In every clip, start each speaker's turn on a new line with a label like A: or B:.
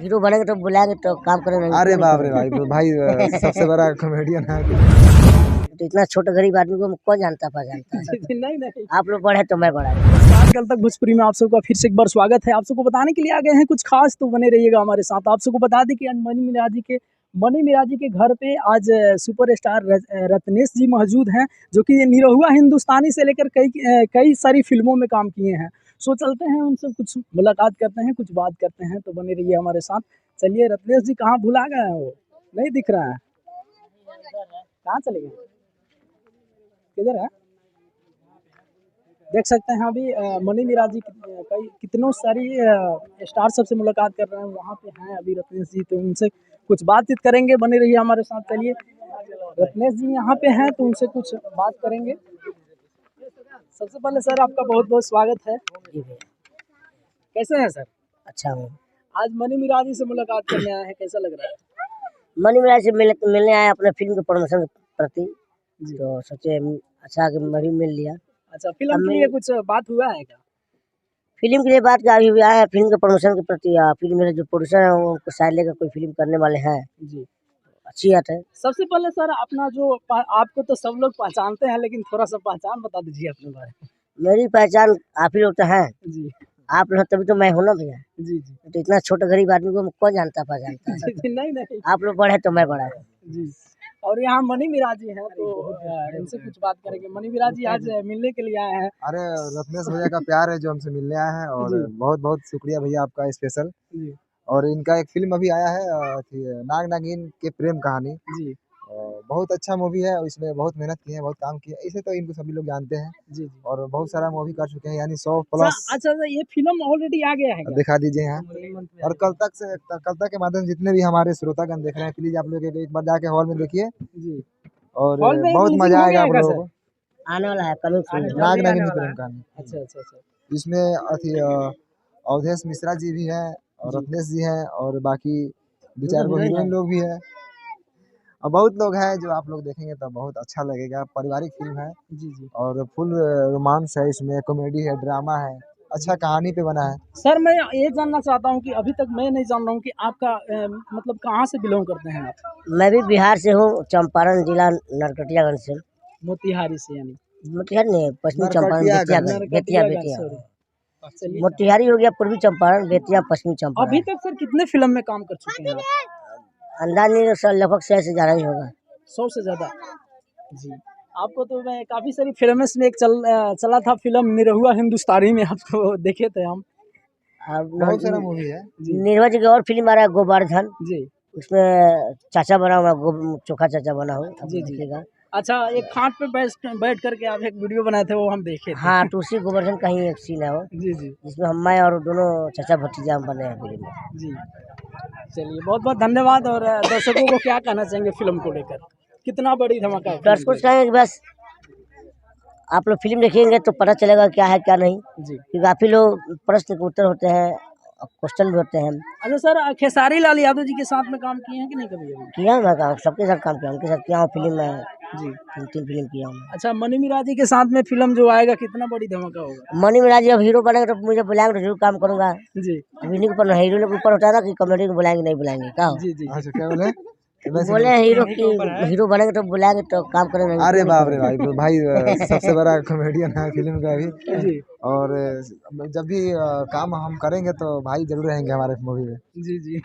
A: Hero बनेंगे तो बुलाएंगे तो काम करेंगे।
B: अरे बाप रे भाई सबसे बड़ा कॉमेडियन है।
A: तो इतना छोटा गरीब आदमी को कौन जानता पहचानता है?
C: नहीं।
A: आप लोग बड़े तो मैं बड़ा।
C: कल तक भोजपुरी में आप सबका फिर से एक बार स्वागत है। आप सबको बताने के लिए आ गए हैं कुछ खास, तो बने रहिएगा हमारे साथ। आप सबको बता दें कि आज मनी मिराजी के घर पे आज सुपरस्टार रत्नेश जी मौजूद हैं, जो कि निरहुआ हिंदुस्तानी से लेकर कई सारी फिल्मों में काम किए हैं। सो चलते हैं उनसे कुछ मुलाकात करते हैं, कुछ बात करते हैं, तो बने रहिए हमारे साथ। चलिए, रत्नेश जी कहाँ भुला गए हैं? वो नहीं दिख रहा है, कहाँ चले गए? किधर है? देख सकते हैं अभी मनी मिराजी कई कितनों सारी स्टार सबसे मुलाकात कर रहे हैं, वहाँ पे हैं अभी रत्नेश जी, तो उनसे कुछ बातचीत करेंगे। बने रहिए हमारे साथ। चलिए, रत्नेश जी यहाँ पे हैं तो उनसे कुछ बात करेंगे। सबसे पहले सर आपका बहुत बहुत स्वागत है। कैसे हैं सर?
A: अच्छा हूँ।
C: आज मनी मिराजी से मुलाकात करने आए हैं, कैसा लग रहा है?
A: मनी मिराज से मिलने आए अपने फिल्म के प्रमोशन के प्रति, तो सोचे अच्छा कि मैं भी मिल लिया।
C: अच्छा, फिल्म के लिए कुछ बात हुआ है क्या?
A: फिल्म के लिए बात का अभी भी आया है, फिल्म के प्रमोशन के प्रति। फिल्म मेरे जो प्रोड्यूसर है वो शायद लेकर कोई फिल्म करने वाले हैं
C: जी।
A: अच्छी बात है।
C: सबसे पहले सर अपना जो आपको तो सब लोग पहचानते हैं, लेकिन थोड़ा सा पहचान बता दीजिए अपने बारे में।
A: मेरी पहचान आप ही लोग तो हैं।
C: जी
A: आप लोग तभी तो मैं हूँ ना भैया।
C: जी।
A: तो इतना छोटा गरीब आदमी को कौन जानता पहचानता है?
C: नहीं।
A: आप लोग बड़े तो मैं बड़ा।
C: जी। और यहाँ मनी मिराजी हैं, तो इनसे कुछ बात करेंगे। मनी मिराजी आज मिलने के लिए आए हैं।
B: अरे रत्नेश भैया का प्यार है जो हमसे मिलने आए हैं, और बहुत बहुत शुक्रिया भैया आपका स्पेशल। और इनका एक फिल्म अभी आया है नाग नागिन के प्रेम कहानी
C: जी।
B: बहुत अच्छा मूवी है, इसमें बहुत मेहनत की है, बहुत काम किया। इसे तो इनको सभी लोग जानते हैं
C: जी।
B: और बहुत सारा मूवी कर चुके हैं, यानी 100+।
C: अच्छा, ये फिल्म ऑलरेडी आ गया है क्या?
B: दिखा दीजिए यहाँ। और कल तक के माध्यम से जितने भी हमारे श्रोतागण देख रहे हैं, प्लीज आप लोग एक बार जाके हॉल में देखिए
C: जी।
B: और
C: में
B: बहुत मजा आएगा आप लोगों को।
A: आने वाला है कल
B: नाग नागिन की प्रेम कहानी।
C: अच्छा।
B: इसमें अवधेश मिश्रा जी भी हैं और रत्नेश जी हैं और बाकी 2-4 गो हीरोइन लोग भी हैं और बहुत लोग हैं जो आप लोग देखेंगे तो बहुत अच्छा लगेगा। पारिवारिक फिल्म है
C: जी।
B: और फुल रोमांस है, इसमें कॉमेडी है, ड्रामा है, अच्छा कहानी पे बना है।
C: सर मैं ये जानना चाहता हूँ कि अभी तक मैं नहीं जान रहा हूँ कि आपका मतलब कहाँ से बिलोंग करते हैं आप?
A: मैं भी बिहार से हूँ, चंपारण जिला, नरकटियागंज से।
C: मोतिहारी से, यानी
A: मोतिहारी नहीं, पश्चिमी चंपारण, बेतिया। मोतिहारी हो गया पूर्वी चंपारण, बेतिया पश्चिमी चंपारण।
C: अभी तक सर कितने फिल्म में काम कर चुके हैं आप?
A: अंदाज नहीं, सर लगभग 100 से ज्यादा ही होगा।
C: 100 से ज्यादा। जी। आपको तो मैं काफी सारी फिल्म में एक चला था फिल्म निरहुआ हिंदुस्तानी में, आपको देखे थे हम।
B: बहुत सारा मूवी है।
A: निरहुआ जी का और फिल्म आ रहा है गोवर्धन
C: जी,
A: उसमें चाचा बना हुआ, चोखा चाचा बना हुआ।
C: जी देखिएगा। अच्छा, एक खाट पे बैठ करके आप एक वीडियो बनाए थे, वो हम देखे थे।
A: हाँ, तो उसी गोवर्धन का ही एक सीन है वो।
C: जी।
A: जिसमें हम, मैं और दोनों चाचा भतीजा हम बने हैं फिल्म में।
C: जी। चलिए, बहुत बहुत धन्यवाद। और दर्शकों को क्या कहना चाहेंगे फिल्म को लेकर? कितना बड़ी धमाका है?
A: दर्शकों से कहेंगे बस आप लोग फिल्म देखेंगे तो पता चलेगा क्या है क्या नहीं,
C: जी।
A: क्योंकि काफी लोग प्रश्न के उत्तर होते हैं, क्वेश्चन भी होते हैं।
C: अच्छा सर, खेसारी लाल यादव जी के साथ में काम किए हैं कि नहीं कभी?
A: किया मैं काम, सबके साथ काम किया, उनके साथ किया हूँ फिल्म में।
C: जी।
A: 3 फिल्म किया हूँ।
C: अच्छा, मनी मिराजी के साथ में फिल्म जो आएगा, कितना बड़ी धमाका होगा?
A: मनी मिराज अब हीरो बनेगा तो मुझे बुलाएंगे तो जरूर काम करूंगा।
C: जी।
A: अभी नहीं ऊपर, हीरो लोग ऊपर होता है ना कि कॉमेडी को बुलाएंगे नहीं बुलाएंगे का।
C: जी।
B: अच्छा, क्या बोले?
A: बोले हीरो बनेंगे तो बुलाएंगे तो काम करेंगे।
B: अरे बाप रे भाई सबसे बड़ा कॉमेडियन है फिल्म का अभी।
C: जी।
B: और जब भी काम हम करेंगे तो भाई जरूर रहेंगे हमारे मूवी में।
C: जी।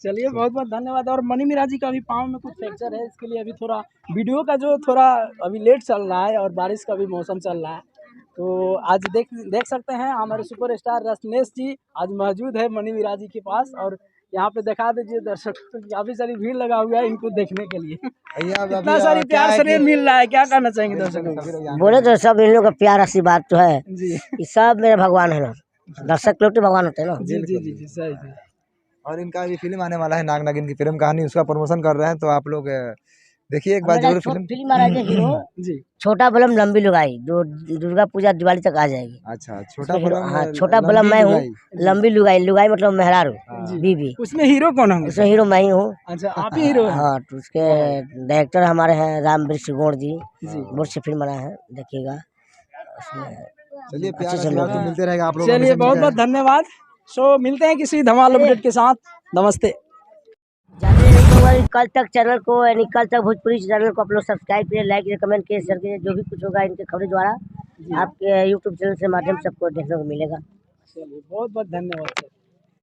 C: चलिए, बहुत बहुत धन्यवाद। और मनी मिराजी का अभी पाँव में कुछ फ्रैक्चर है, इसके लिए अभी थोड़ा वीडियो का जो थोड़ा अभी लेट चल रहा है, और बारिश का भी मौसम चल रहा है, तो आज देख सकते हैं हमारे सुपरस्टार रत्नेश जी आज मौजूद है मनी मिराजी के पास। और यहाँ पे दिखा दीजिए दर्शकों को, काफी सारी भीड़ लगा हुआ है इनको देखने के लिए। इतना सारी प्यार से मिल रहा है, क्या कहना चाहेंगे दर्शकों को?
A: बोले तो सब इन लोगों का प्यार आशीर्वाद तो है
C: जी।
A: ये सब मेरे भगवान है ना, दर्शक लोग तो भगवान होते हैं ना।
C: जी सही।
B: और इनका अभी फिल्म आने वाला है नाग नागिन की प्रेम कहानी, उसका प्रमोशन कर रहे हैं, तो आप लोग देखिए एक बार जरूर
A: फिल्म आ रहा है हीरो
C: जी।
A: छोटा बलम लंबी लुगाई, दुर्गा पूजा दिवाली तक आ जाएगी।
B: अच्छा, छोटा बलम।
A: हाँ, छोटा बलम मैं हूँ, लंबी लुगाई मतलब मेहरारू बीबी।
C: उसमें हीरो कौन होंगे?
A: उसमें हीरो मैं ही हूँ।
C: अच्छा, आप ही हीरो हैं?
A: हाँ, तो उसके डायरेक्टर हमारे हैं राम वृक्ष गौड़ जी, बहुत से फिल्म बना है, देखिएगा।
B: चलिए, प्यार आशीर्वाद तो मिलते रहेगा आप लोग।
C: चलिए, बहुत बहुत धन्यवाद। सो मिलते हैं किसी धमाल अपडेट के साथ। नमस्ते।
A: जाने नहीं होगा कल तक चैनल को, यानी कल तक भोजपुरी चैनल को आप लोग सब्सक्राइब करिए, लाइक करिए, कमेंट करिए, शेयर करिए। जो भी कुछ होगा इनके खबरों द्वारा आपके यूट्यूब चैनल से माध्यम से आपको देखने को मिलेगा।
C: चलिए बहुत बहुत धन्यवाद सर।